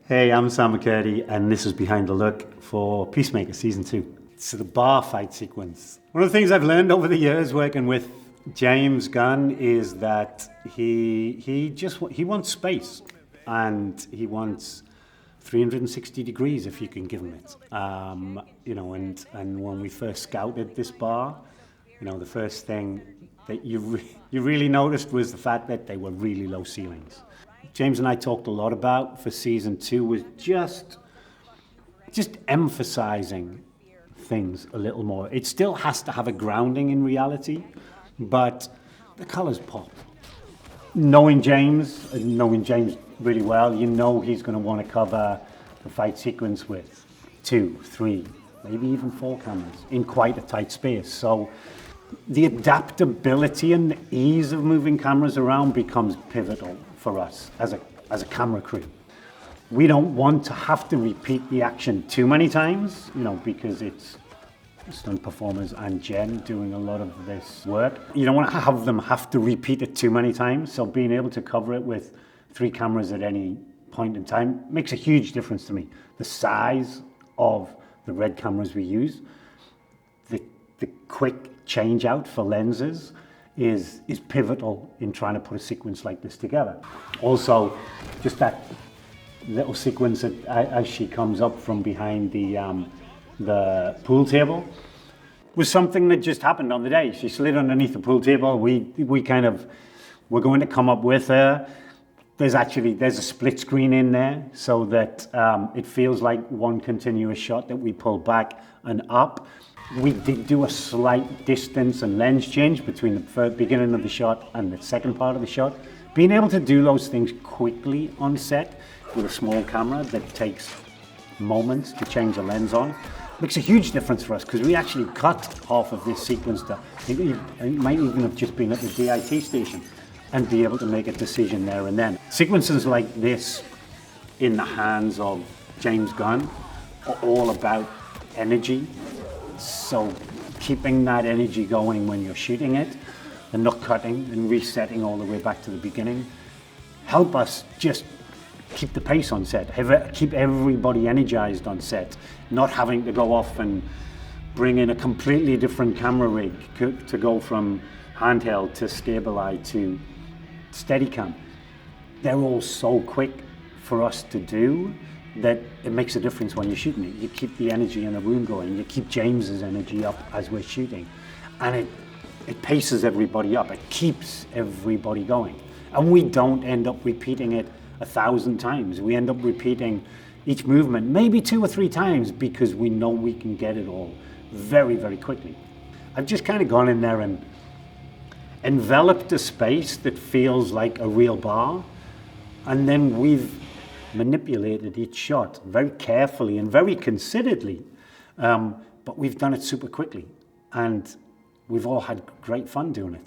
Hey, I'm Sam McCurdy, and this is Behind the Look for Peacemaker Season 2. So the bar fight sequence. One of the things I've learned over the years working with James Gunn is that he wants space, and he wants 360 degrees if you can give him it. And when we first scouted this bar, the first thing that you really noticed was the fact that they were really low ceilings. James and I talked a lot about for Season 2 was just emphasizing things a little more. It still has to have a grounding in reality, but the colors pop. Knowing James really well, he's going to want to cover the fight sequence with 2, 3, maybe even 4 cameras in quite a tight space. So the adaptability and the ease of moving cameras around becomes pivotal for us as a camera crew. We don't want to have to repeat the action too many times, because it's stunt performers and Jen doing a lot of this work. You don't want to have to repeat it too many times, so being able to cover it with 3 cameras at any point in time makes a huge difference to me. The size of the red cameras we use, the quick change out for lenses is pivotal in trying to put a sequence like this together. Also, just that little sequence as she comes up from behind the pool table was something that just happened on the day. She slid underneath the pool table. We're going to come up with her. There's a split screen in there so that it feels like one continuous shot that we pull back and up. We did do a slight distance and lens change between the beginning of the shot and the second part of the shot. Being able to do those things quickly on set with a small camera that takes moments to change the lens on makes a huge difference for us, because we actually cut half of this sequence it might even have just been at the DIT station and be able to make a decision there and then. Sequences like this in the hands of James Gunn are all about energy. So keeping that energy going when you're shooting it and not cutting and resetting all the way back to the beginning help us just keep the pace on set, keep everybody energized on set, not having to go off and bring in a completely different camera rig to go from handheld to stabilize to Steadicam. They're all so quick for us to do that it makes a difference when you're shooting it. You keep the energy in the room going, you keep James's energy up as we're shooting, and it paces everybody up, it keeps everybody going. And we don't end up repeating it 1,000 times. We end up repeating each movement maybe 2 or 3 times because we know we can get it all very, very quickly. I've just kind of gone in there and enveloped a space that feels like a real bar, and then we've manipulated each shot very carefully and very consideredly, but we've done it super quickly, and we've all had great fun doing it.